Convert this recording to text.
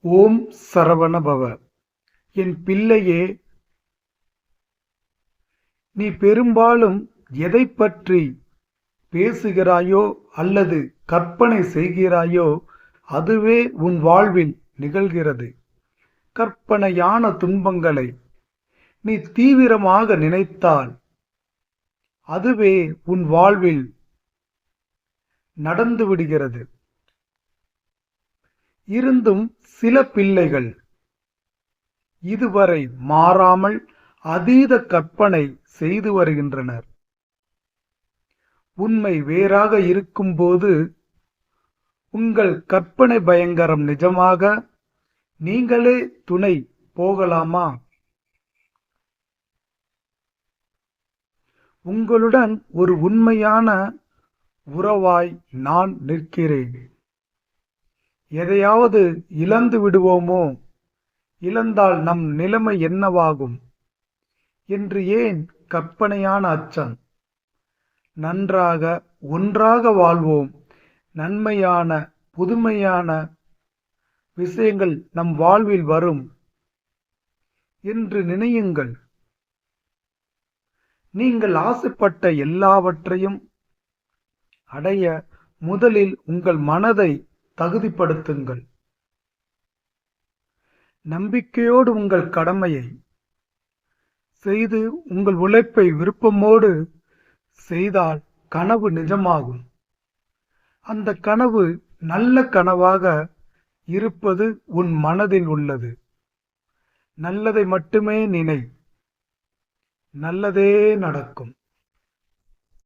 ஓம் சரவணபவ. என் பிள்ளையே, நீ பெரும்பாலும் எதைப் பற்றி பேசுகிறாயோ அல்லது கற்பனை செய்கிறாயோ அதுவே உன் வாழ்வில் நிகழ்கிறது. கற்பனையான துன்பங்களை நீ தீவிரமாக நினைத்தால் அதுவே உன் வாழ்வில் நடந்து விடுகிறது. இருந்தும் சில பிள்ளைகள் இதுவரை மாறாமல் அதீத கற்பனை செய்து வருகின்றனர். உண்மை வேறாக இருக்கும்போது உங்கள் கற்பனை பயங்கரம் நிஜமாக நீங்களே துணை போகலாமா? உங்களுடன் ஒரு உண்மையான உறவாய் நான் நிற்கிறேன். எதையாவது இழந்து விடுவோமோ, இழந்தால் நம் நிலைமை என்னவாகும் என்று ஏன் கற்பனையான அச்சம்? நன்றாக ஒன்றாக வாழ்வோம். நன்மையான புதுமையான விஷயங்கள் நம் வாழ்வில் வரும் என்று நினையுங்கள். நீங்கள் ஆசைப்பட்ட எல்லாவற்றையும் அடைய முதலில் உங்கள் மனதை தகுதிப்படுத்துங்கள். நம்பிக்கையோடு உங்கள் கடமையை செய்து உங்கள் உழைப்பை விருப்பமோடு செய்தால் கனவு நிஜமாகும். அந்த கனவு நல்ல கனவாக இருப்பது உன் மனதில் உள்ளது. நல்லதை மட்டுமே நினை, நல்லதே நடக்கும்.